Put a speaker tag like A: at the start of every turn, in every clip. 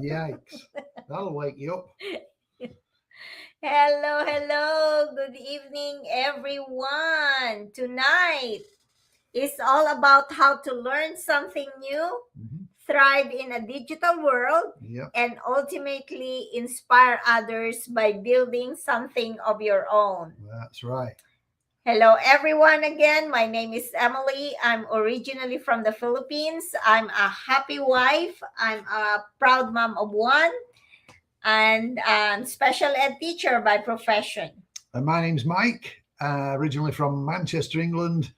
A: Yikes. That'll wake you up.
B: Hello. Good evening, everyone. Tonight is all about how to learn something new, thrive in a digital world, and ultimately inspire others by building something of your own.
A: That's right.
B: Hello, everyone. Again, my name is Emelie. I'm originally from the Philippines. I'm a happy wife. I'm a proud mom of one and special ed teacher by profession.
A: And my name's Mike, originally from Manchester, England,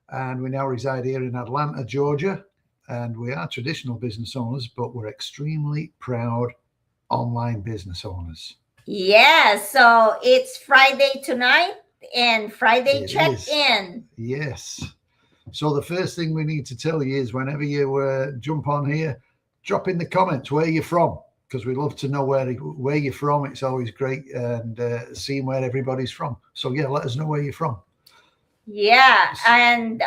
A: and we now reside here in Atlanta, Georgia. And we are traditional business owners, but we're extremely proud online business owners.
B: Yeah, so it's Friday tonight and Friday check-in.
A: Yes. So the first thing we need to tell you is whenever you jump on here, drop in the comments where you're from, because we love to know where you're from. It's always great and seeing where everybody's from. So yeah, let us know where you're from.
B: Yeah, and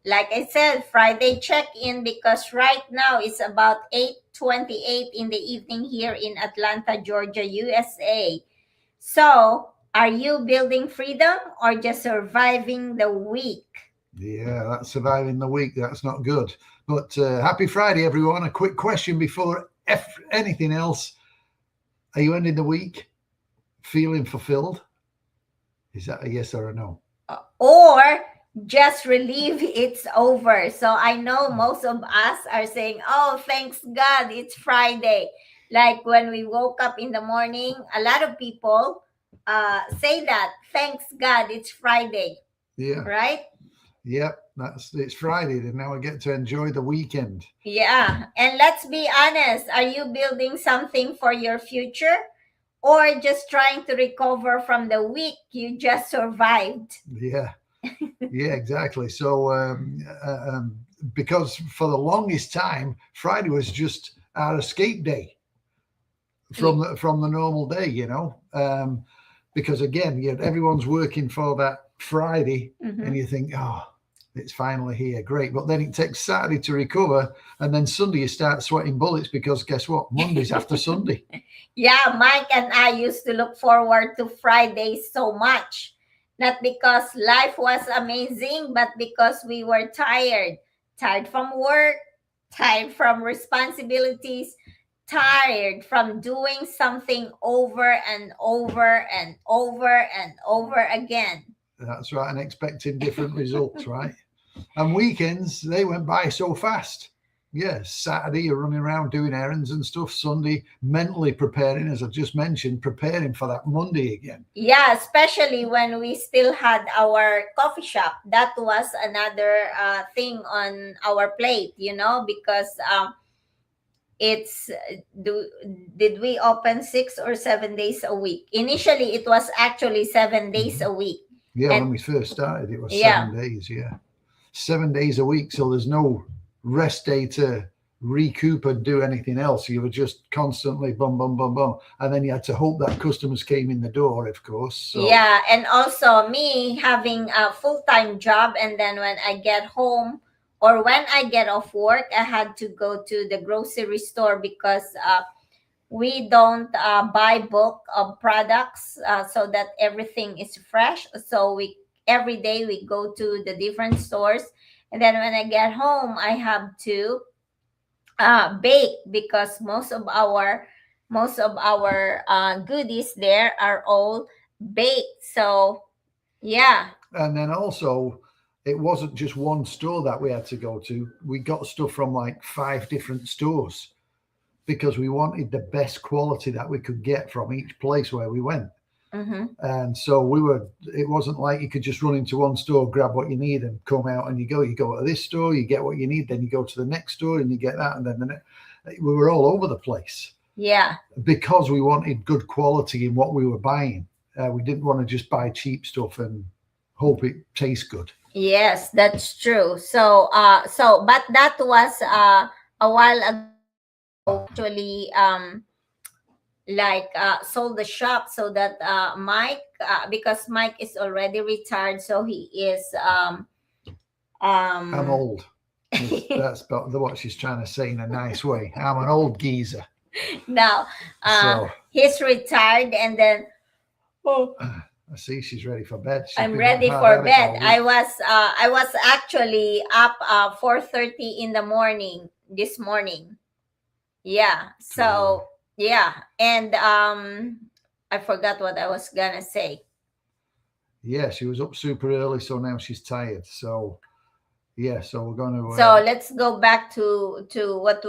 B: like I said, Friday check-in, because right now it's about 8:28 in the evening here in Atlanta, Georgia, USA. So, are you building freedom or just surviving the week?
A: Yeah, that's surviving the week. That's not good. But happy Friday, everyone. A quick question before anything else. Are you ending the week feeling fulfilled? Is that a yes or a no?
B: Or just relieve it's over. So I know most of us are saying, oh, thanks God, it's Friday. Like when we woke up in the morning, a lot of people say that, thanks God, it's Friday.
A: Yeah.
B: Right?
A: Yep, it's Friday, and now I get to enjoy the weekend.
B: Yeah, and let's be honest, are you building something for your future or just trying to recover from the week you just survived?
A: Yeah, exactly. So because for the longest time, Friday was just our escape day from the normal day, because again, everyone's working for that Friday, and you think, oh, it's finally here, great. But then it takes Saturday to recover, and then Sunday you start sweating bullets because guess what? Monday's after Sunday.
B: Yeah, Mike and I used to look forward to Fridays so much. Not because life was amazing, but because we were tired. Tired from work, tired from responsibilities, tired from doing something over and over and over and over again.
A: That's right, and expecting different results, right? And weekends, they went by so fast. Yeah, Saturday you're running around doing errands and stuff. Sunday, mentally preparing, as I just mentioned, preparing for that Monday again.
B: Yeah, especially when we still had our coffee shop. That was another thing on our plate, because did we open 6 or 7 days a week? Initially, it was actually 7 days a week.
A: Yeah, when we first started, it was 7 days. Yeah, 7 days a week. So there's no rest day to recoup and do anything else. You were just constantly bum, bum, bum, bum. And then you had to hope that customers came in the door, of course. So.
B: Yeah, and also me having a full-time job, and then when I get home or when I get off work, I had to go to the grocery store because we don't buy bulk of products so that everything is fresh. So every day we go to the different stores, and then when I get home, I have to bake because most of our goodies there are all baked. So yeah.
A: And then also, it wasn't just one store that we had to go to. We got stuff from like 5 different stores because we wanted the best quality that we could get from each place where we went. And so it wasn't like you could just run into one store, grab what you need and come out and you go to this store, you get what you need, then you go to the next store and you get that. And then we were all over the place.
B: Yeah.
A: Because we wanted good quality in what we were buying. We didn't want to just buy cheap stuff and hope it tastes good.
B: Yes, that's true. So but that was a while ago. Actually sold the shop so that Mike, because Mike is already retired, so he is
A: I'm old. That's what she's trying to say in a nice way. I'm an old geezer.
B: Now,
A: So
B: he's retired, and then oh,
A: I see she's ready for bed. She's
B: I'm
A: been on
B: ready
A: hard
B: for
A: at it
B: bed.
A: all week.
B: I was actually up 4:30 in the morning this morning. Yeah.
A: So
B: So yeah, and I forgot what I was gonna say.
A: yeah, she was up super early, so now she's tired. So yeah, so we're going to.
B: So let's go back to what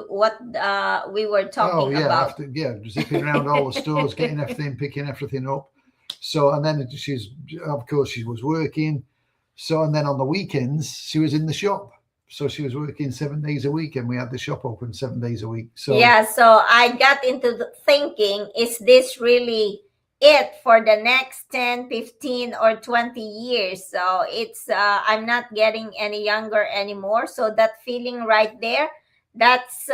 B: we were
A: Oh
B: talking
A: yeah,
B: about.
A: after zipping around all the stores, getting everything, picking everything up. So and then she's of course she was working. So and then on the weekends she was in the shop. So she was working 7 days a week, and we had the shop open 7 days a week. So
B: Yeah, so I got into thinking, is this really it for the next 10, 15, or 20 years? So it's, I'm not getting any younger anymore. So that feeling right there, that's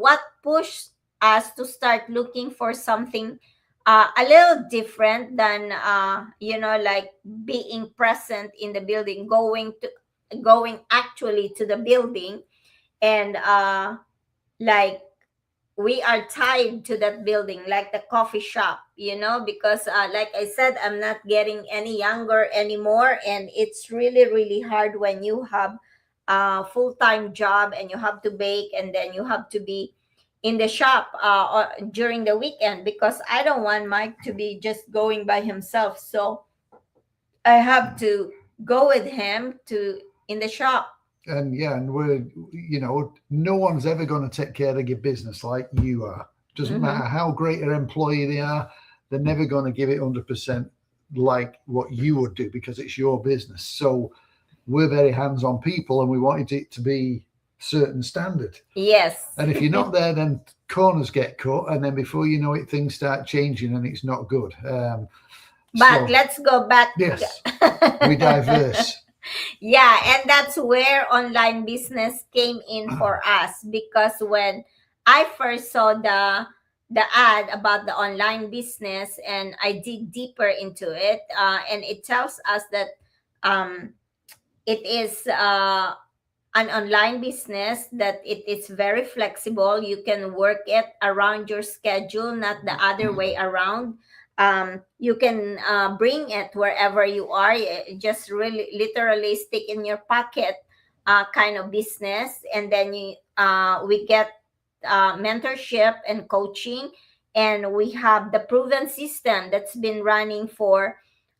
B: what pushed us to start looking for something a little different than, like being present in the building, going actually to the building, and like we are tied to that building like the coffee shop, because like I said, I'm not getting any younger anymore, and it's really really hard when you have a full-time job and you have to bake, and then you have to be in the shop during the weekend, because I don't want Mike to be just going by himself, so I have to go with him to in the shop.
A: and yeah, and we're no one's ever going to take care of your business like you are. Doesn't
B: Mm-hmm.
A: matter how great an employee they are, they're never going to give it 100% like what you would do because it's your business. So we're very hands-on people, and we wanted it to be certain standard.
B: Yes.
A: And if you're not there, then corners get cut, and then before you know it, things start changing, and it's not good.
B: But
A: So
B: let's go back.
A: yes, we diverse.
B: Yeah, and that's where online business came in for us, because when I first saw the ad about the online business and I dig deeper into it, and it tells us that um, it is an online business, that it is very flexible. You can work it around your schedule, not the other way around. You can bring it wherever you are. Just really literally stick in your pocket kind of business, and then we get mentorship and coaching, and we have the proven system that's been running for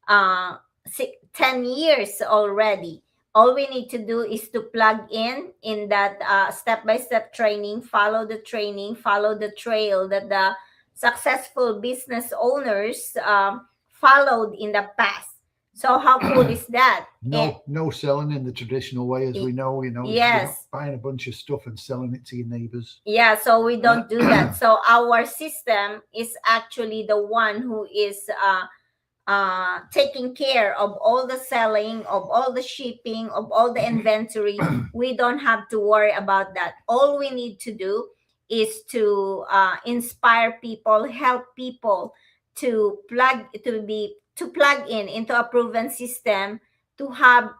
B: 10 years already. All we need to do is to plug in that step-by-step training, follow the trail that the successful business owners followed in the past. So how cool is that?
A: No selling in the traditional way, as we know. You're not
B: Yes.
A: buying a bunch of stuff and selling it to your neighbors.
B: Yeah, so we don't do that. So our system is actually the one who is taking care of all the selling, of all the shipping, of all the inventory. We don't have to worry about that. All we need to do is to inspire people, help people to plug in into a proven system to have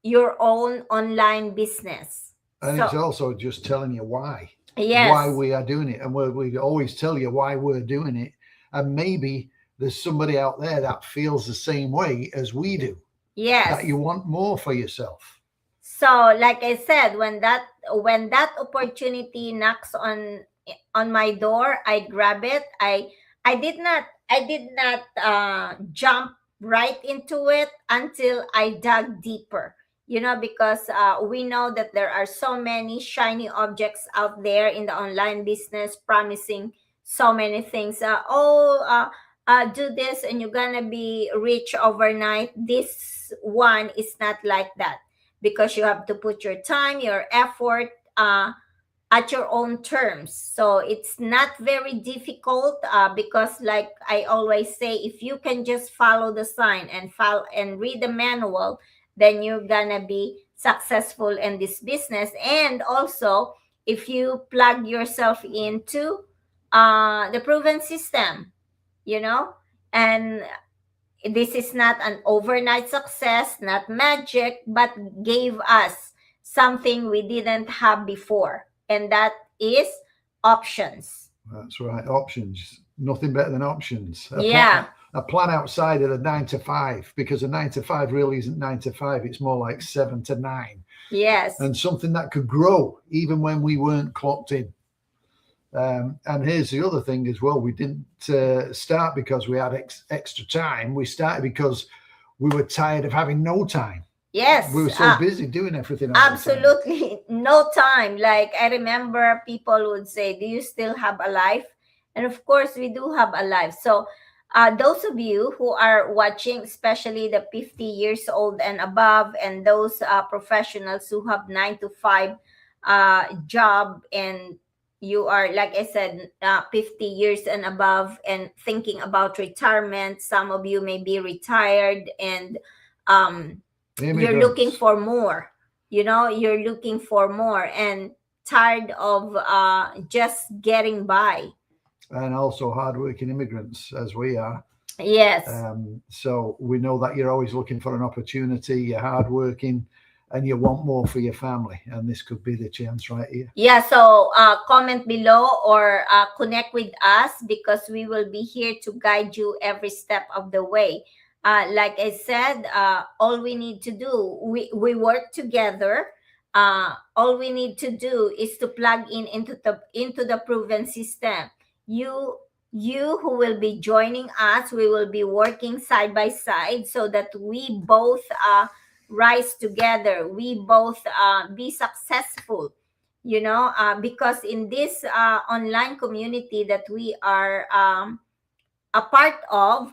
B: your own online business.
A: And
B: So
A: it's also just telling you why
B: yes,
A: we are doing it, and we always tell you why we're doing it. And maybe there's somebody out there that feels the same way as we do,
B: yes.
A: that you want more for yourself.
B: So like I said, when that opportunity knocks on my door, I grab it. I did not jump right into it until I dug deeper. Because we know that there are so many shiny objects out there in the online business promising so many things. Do this and you're gonna be rich overnight. This one is not like that, because you have to put your time, your effort at your own terms. So it's not very difficult, because, like I always say, if you can just follow the sign and follow and read the manual, then you're gonna be successful in this business. And also, if you plug yourself into the proven system, you know, and this is not an overnight success, not magic, but gave us something we didn't have before, and that is options.
A: That's right. Options. Nothing better than options.
B: Yeah.
A: A plan outside of the 9 to 5, because a 9 to 5 really isn't 9 to 5. It's more like 7 to 9.
B: Yes.
A: And something that could grow even when we weren't clocked in. And here's the other thing as well. We didn't start because we had extra time. We started because we were tired of having no time.
B: Yes.
A: We were so busy doing everything.
B: Absolutely. No time. Like, I remember people would say, do you still have a life? And of course, we do have a life. So, those of you who are watching, especially the 50 years old and above, and those professionals who have 9 to 5 job, and you are, like I said, 50 years and above and thinking about retirement. Some of you may be retired, and you're looking for more. You're looking for more and tired of just getting by.
A: And also hardworking immigrants, as we are.
B: Yes.
A: So we know that you're always looking for an opportunity. You're hardworking, and you want more for your family. And this could be the chance right here.
B: Yeah. So comment below or connect with us, because we will be here to guide you every step of the way. Like I said, all we need to do, we work together. All we need to do is to plug into the proven system. You who will be joining us, we will be working side by side so that we both rise together. We both be successful. Because in this online community that we are a part of,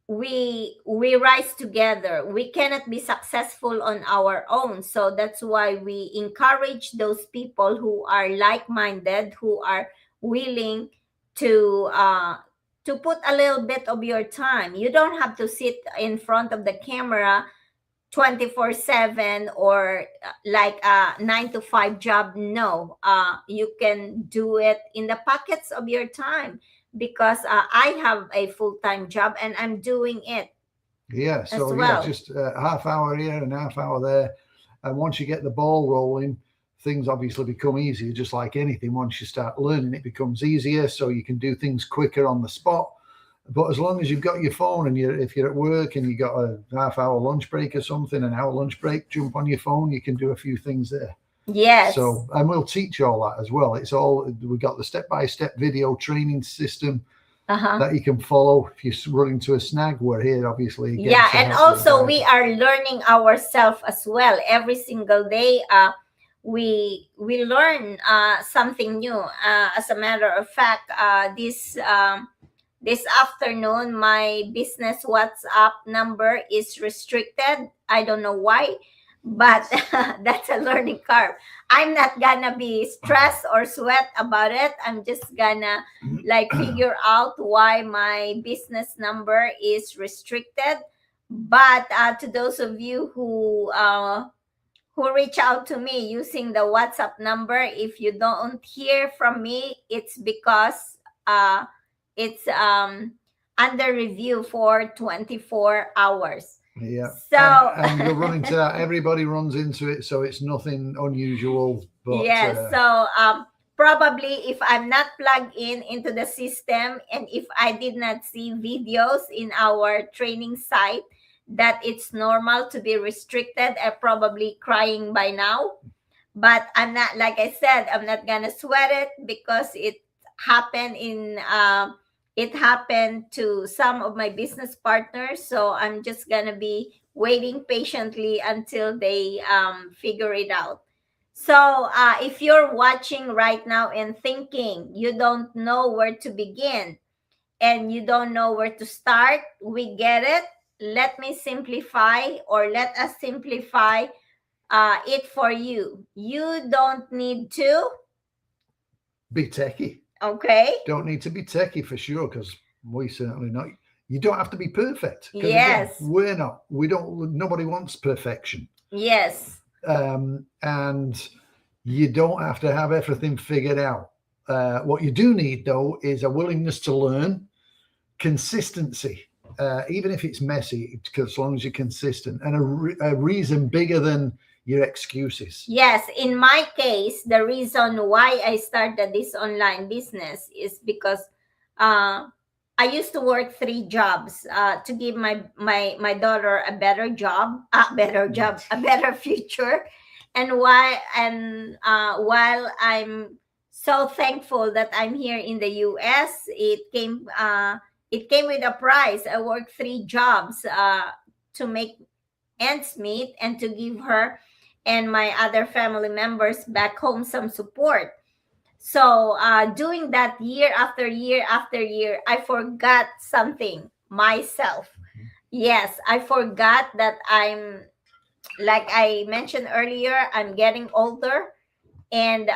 B: we rise together. We cannot be successful on our own. So that's why we encourage those people who are like-minded, who are willing to put a little bit of your time. You don't have to sit in front of the camera 24/7 or like a 9 to 5 job. No, you can do it in the pockets of your time, because I have a full-time job and I'm doing it.
A: Yeah. So yeah, just a half hour here and a half hour there. And once you get the ball rolling, things obviously become easier, just like anything. Once you start learning, it becomes easier, so you can do things quicker on the spot. But as long as you've got your phone, and if you're at work and you got a half-hour lunch break or something, an hour lunch break, jump on your phone, you can do a few things there.
B: Yes.
A: So, and we'll teach you all that as well. It's all, we've got the step-by-step video training system that you can follow. If you run into a snag, we're here, obviously.
B: Yeah, and also we are learning ourselves as well. Every single day, we learn something new. As a matter of fact, this afternoon, my business WhatsApp number is restricted. I don't know why, but that's a learning curve. I'm not gonna be stressed or sweat about it. I'm just gonna figure out why my business number is restricted. But to those of you who reach out to me using the WhatsApp number, if you don't hear from me, it's because it's under review for 24 hours.
A: Yeah.
B: So
A: and you'll run into that. Everybody runs into it, so it's nothing unusual. But
B: yes. So probably if I'm not plugged into the system, and if I did not see videos in our training site that it's normal to be restricted, I'm probably crying by now. But I'm not, like I said, I'm not gonna sweat it, because it happened to some of my business partners. So I'm just gonna be waiting patiently until they figure it out. So if you're watching right now and thinking you don't know where to begin and you don't know where to start, we get it. Let me simplify, or let us simplify it for you. You don't need to
A: be techie.
B: Okay.
A: Don't need to be techie for sure, because we certainly not. You don't have to be perfect.
B: Yes.
A: Again, we're not. We don't. Nobody wants perfection.
B: Yes.
A: And you don't have to have everything figured out. What you do need, though, is a willingness to learn, consistency, even if it's messy, because as long as you're consistent, and a reason bigger than your excuses.
B: Yes, in my case, the reason why I started this online business is because uh, I used to work three jobs to give my daughter a better job, a better future, and while I'm so thankful that I'm here in the U.S., it came with a price. I worked three jobs to make ends meet and to give her and my other family members back home some support. So, doing that year after year after year, I forgot something myself. Yes, I forgot that like I mentioned earlier, I'm getting older. And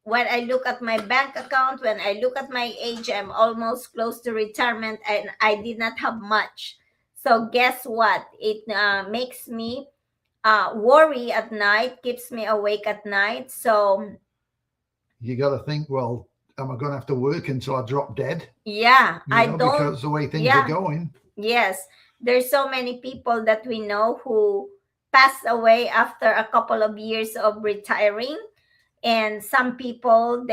B: when I look at my bank account, when I look at my age, I'm almost close to retirement and I did not have much. So, guess what? It makes me worry at night, keeps me awake at night. So,
A: You got to think, well, am I going to have to work until I drop dead?
B: yeah,
A: You know, because the way things are going.
B: Yes, there's so many people that we know who passed away after a couple of years of retiring. And some people,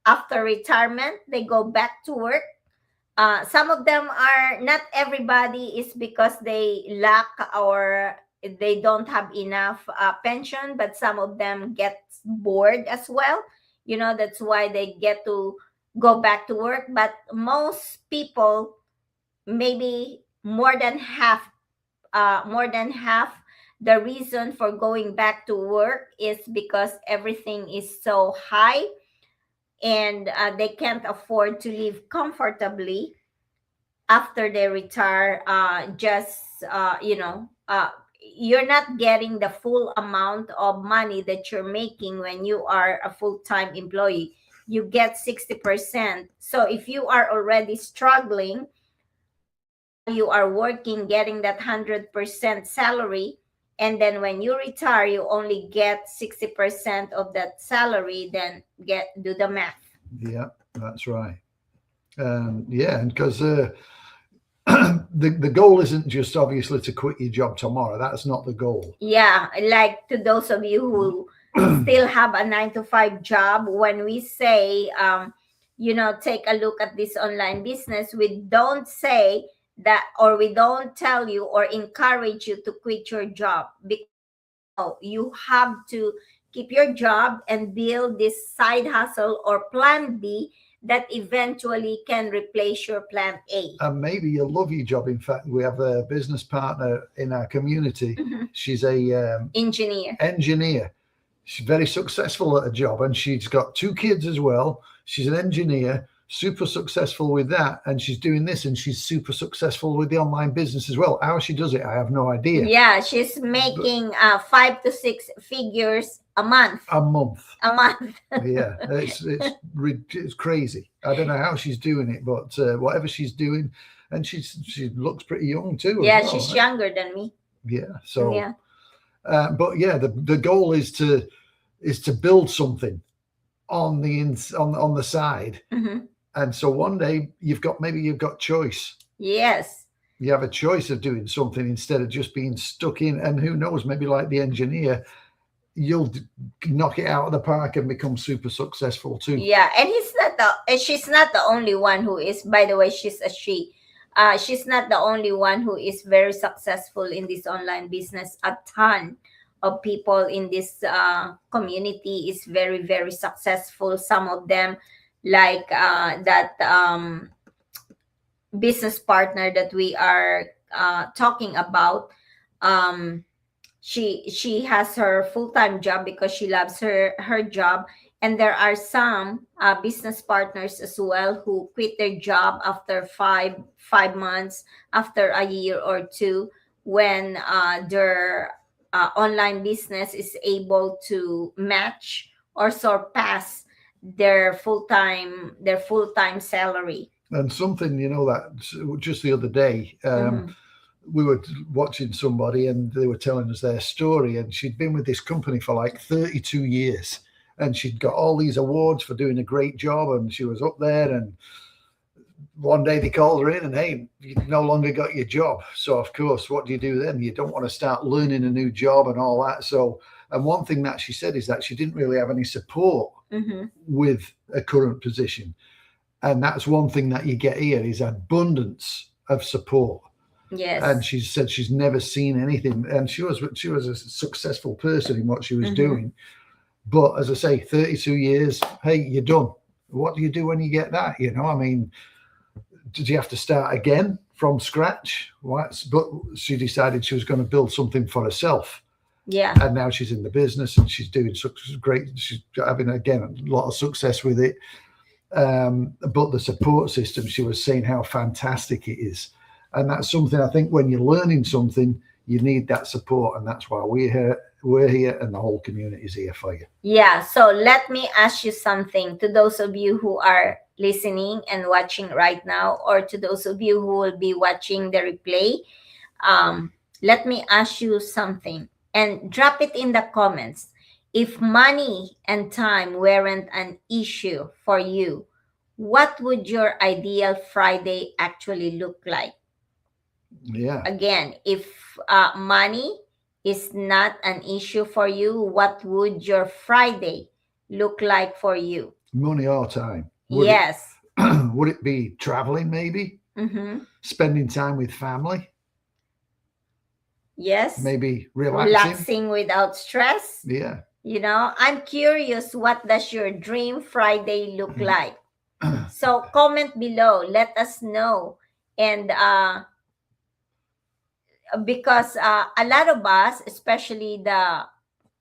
B: after retirement, they go back to work. Some of them are, not everybody is because they lack or they don't have enough pension, but some of them get bored as well. That's why they get to go back to work. But most people, maybe more than half, the reason for going back to work is because everything is so high and they can't afford to live comfortably after they retire. Just you're not getting the full amount of money that you're making when you are a full-time employee. You get 60%. So if you are already struggling while you are working, getting that 100% salary, and then when you retire you only get 60% of that salary, then do the math.
A: Yeah, that's right. Yeah, and because the goal isn't just obviously to quit your job tomorrow. That's not the goal.
B: Yeah, like to those of you who still have a 9 to 5 job, when we say, take a look at this online business, we don't say that, or we don't tell you or encourage you to quit your job, because no, you have to keep your job and build this side hustle or plan B that eventually can replace your plan A.
A: And maybe you'll love your job. In fact, we have a business partner in our community. She's a engineer. She's very successful at a job, and she's got 2 kids as well. She's an engineer, super successful with that, and she's doing this, and she's super successful with the online business as well. How she does it, I have no idea.
B: Yeah, she's making 5 to 6 figures a month.
A: Yeah, it's crazy. I don't know how she's doing it, but whatever she's doing, and she looks pretty young too.
B: Yeah, she's younger than me.
A: Yeah, so yeah. But yeah, the goal is to build something on the side, and so one day you've got choice.
B: Yes,
A: you have a choice of doing something instead of just being stuck in. And who knows, maybe like the engineer, you'll knock it out of the park and become super successful too.
B: Yeah, and she's not the only one who is. By the way, she's a she. She's not the only one who is very successful in this online business. A ton of people in this community is very, very successful. Some of them, like that business partner that we are talking about, she has her full-time job because she loves her job. And there are some business partners as well who quit their job after five months, after a year or two, when their online business is able to match or surpass their full-time salary.
A: And something, that just the other day, we were watching somebody and they were telling us their story, and she'd been with this company for like 32 years. And she'd got all these awards for doing a great job, and she was up there, and one day they called her in and, hey, you no longer got your job. So of course, what do you do then? You don't want to start learning a new job and all that. So, and one thing that she said is that she didn't really have any support with a current position. And that's one thing that you get here is abundance of support.
B: Yes.
A: And she said she's never seen anything. And she was a successful person in what she was doing. But as I say, 32 years, hey, you're done. What do you do when you get that? You know, I mean, did you have to start again from scratch? What? But she decided she was going to build something for herself.
B: Yeah.
A: And now she's in the business and she's doing such great. She's having, again, a lot of success with it. But the support system, she was saying how fantastic it is. And that's something I think when you're learning something, you need that support. And that's why we're here and the whole community is here for you.
B: Yeah. So let me ask you something to those of you who are listening and watching right now, or to those of you who will be watching the replay. Let me ask you something and drop it in the comments. If money and time weren't an issue for you, what would your ideal Friday actually look like?
A: Yeah.
B: Again, if money is not an issue for you, what would your Friday look like for you?
A: Money or time?
B: Yes.
A: Would it be traveling, maybe? Spending time with family?
B: Yes.
A: Maybe
B: relaxing without stress.
A: Yeah.
B: You know, I'm curious, what does your dream Friday look like? So comment below, let us know. And because a lot of us, especially the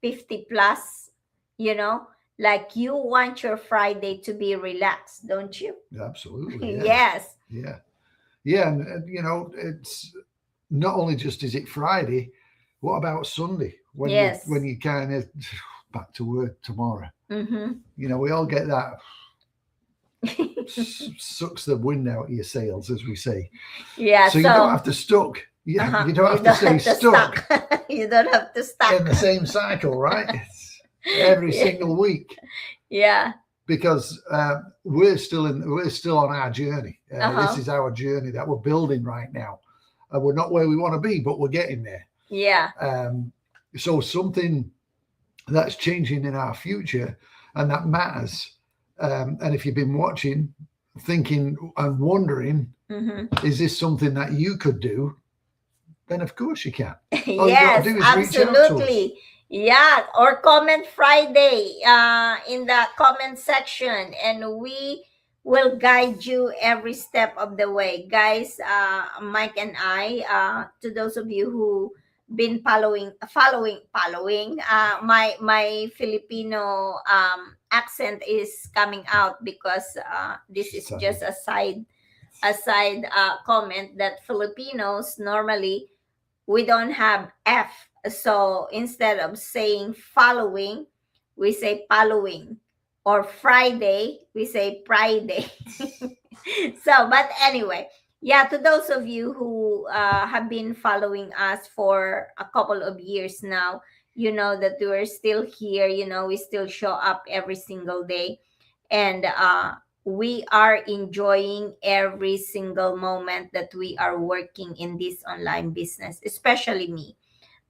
B: 50 plus, you know, like you want your Friday to be relaxed, don't you?
A: Absolutely. Yeah.
B: Yes.
A: Yeah. Yeah. And, you know, it's not only just is it Friday, what about Sunday? When
B: Yes.
A: you kind of back to work tomorrow. You know, we all get that. Sucks the wind out of your sails, as we say.
B: Yeah.
A: So you don't have to stuck. Yeah, you don't have to stay stuck.
B: You don't have to stuck
A: in the same cycle, right? Every single week.
B: Yeah.
A: Because we're still on our journey. This is our journey that we're building right now. We're not where we want to be, but we're getting there.
B: Yeah.
A: So something that's changing in our future, and that matters. And if you've been watching, thinking and wondering, is this something that you could do? Then of course you can. All
B: yes,
A: you gotta do is
B: absolutely. Yeah, or comment Friday in the comment section, and we will guide you every step of the way. Guys, Mike and I, to those of you who been following my Filipino accent is coming out because this is just a side comment that Filipinos normally we don't have F. So instead of saying following, we say following. Or Friday, we say Friday. So, but anyway, yeah, to those of you who have been following us for a couple of years now, you know that we're still here. You know, we still show up every single day. And we are enjoying every single moment that we are working in this online business, especially me,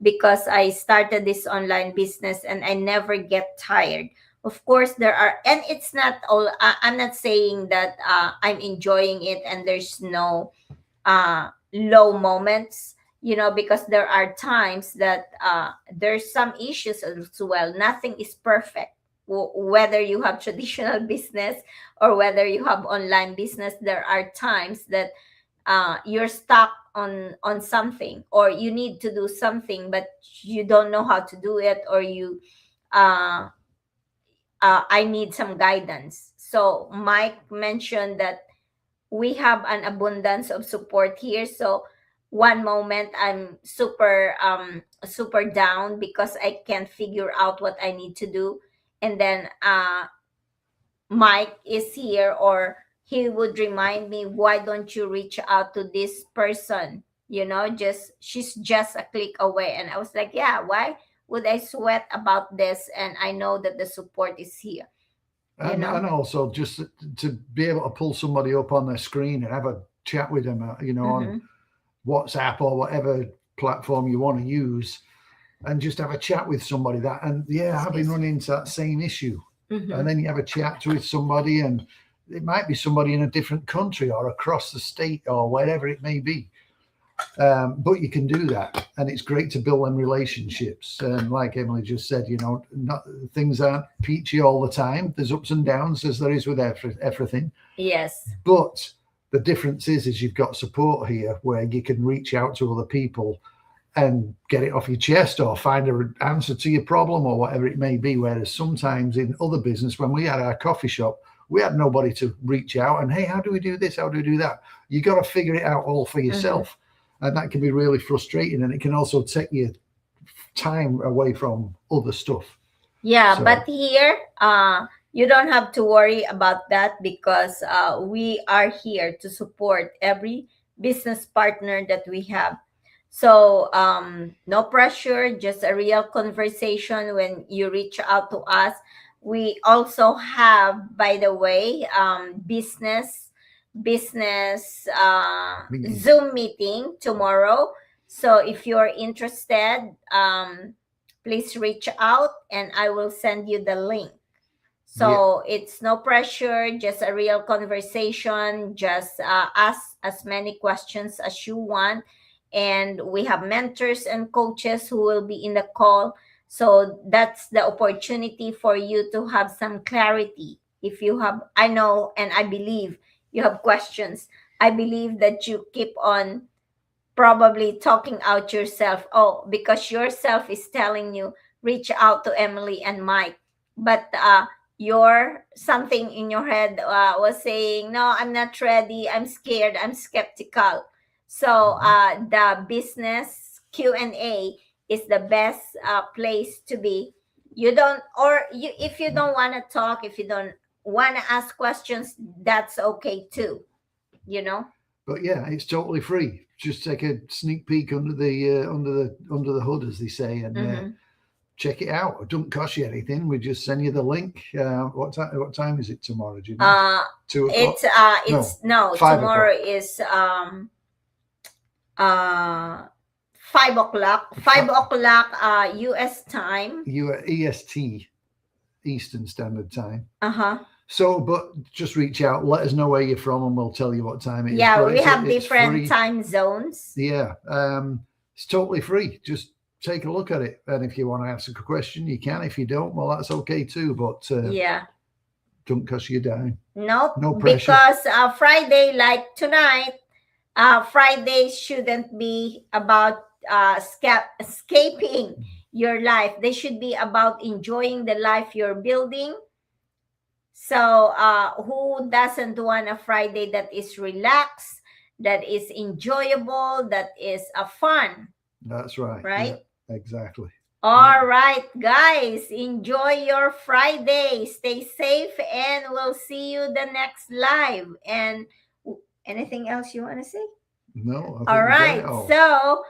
B: because I started this online business and I never get tired. Of course, there are, and it's not all, I'm not saying that I'm enjoying it and there's no low moments, you know, because there are times that there's some issues as well. Nothing is perfect. Whether you have traditional business or whether you have online business, there are times that you're stuck on something, or you need to do something but you don't know how to do it, or you I need some guidance. So Mike mentioned that we have an abundance of support here. So one moment I'm super down because I can't figure out what I need to do, and then Mike is here, or he would remind me, why don't you reach out to this person? You know, just she's just a click away. And I was like, yeah, why would I sweat about this? And I know that the support is here. you
A: And
B: know.
A: also just to be able to pull somebody up on their screen and have a chat with them, on
B: Mm-hmm.
A: WhatsApp or whatever platform you want to use, and just have a chat with somebody that, and yeah, I've been
B: Excuse me.
A: running into that same issue.
B: Mm-hmm.
A: And then you have a chat with somebody, and it might be somebody in a different country or across the state or wherever it may be. But you can do that, and it's great to build them relationships. And like Emelie just said, things aren't peachy all the time. There's ups and downs, as there is with everything.
B: Yes.
A: But the difference is you've got support here where you can reach out to other people and get it off your chest or find an answer to your problem or whatever it may be. Whereas sometimes in other business, when we had our coffee shop, we had nobody to reach out and, hey, how do we do this? How do we do that? You got to figure it out all for yourself. And that can be really frustrating. And it can also take you time away from other stuff.
B: Yeah,
A: So-
B: but here, you don't have to worry about that because we are here to support every business partner that we have. So, no pressure, just a real conversation when you reach out to us. We also have, by the way, business
A: Meeting.
B: Zoom meeting tomorrow. So if you're interested, please reach out and I will send you the link. So it's no pressure, just a real conversation. Just ask as many questions as you want. And we have mentors and coaches who will be in the call. So that's the opportunity for you to have some clarity. If you have, I know and I believe you have questions. I believe that you keep on probably talking out yourself. Oh, because yourself is telling you reach out to Emelie and Mike, but your something in your head was saying no, I'm not ready, I'm scared, I'm skeptical. So the business Q&A is the best place to be. You don't, or you, if you don't want to talk, if you don't want to ask questions, that's okay too, you know.
A: But yeah, it's totally free. Just take a sneak peek under the hood, as they say, and check it out. It don't cost you anything. We just send you the link. What time is it tomorrow? Do you know? 2 o'clock.
B: No,
A: 5
B: tomorrow
A: o'clock.
B: is 5 o'clock. 5 o'clock US time.
A: EST, Eastern Standard Time.
B: Uh-huh.
A: So, but just reach out, let us know where you're from, and we'll tell you what time it is.
B: Yeah,
A: But
B: we have
A: it's
B: different
A: free.
B: time zones.
A: Yeah, it's totally free. Just take a look at it, and if you want to ask a question, you can. If you don't, well, that's okay too. But
B: Yeah.
A: don't cost you a dime.
B: Nope.
A: No pressure.
B: Because Friday, like tonight, Friday shouldn't be about escaping your life. They should be about enjoying the life you're building. So who doesn't want a Friday that is relaxed, that is enjoyable, that is fun?
A: That's right.
B: Right?
A: Yeah, exactly.
B: All right, guys, enjoy your Friday. Stay safe, and we'll see you the next live. And anything else you want to say?
A: No.
B: All right. So,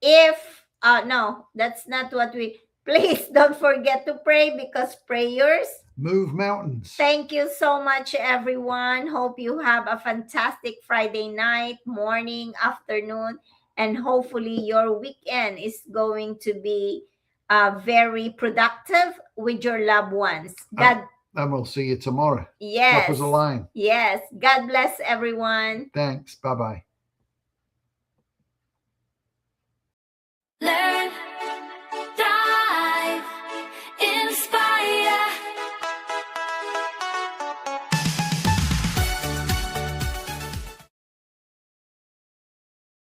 B: if no, that's not what we. Please don't forget to pray because prayers
A: move mountains.
B: Thank you so much, everyone. Hope you have a fantastic Friday night, morning, afternoon, and hopefully your weekend is going to be very productive with your loved ones. God.
A: And we'll see you tomorrow.
B: Yes.
A: Drop us a line.
B: Yes. God bless everyone.
A: Thanks. Bye-bye.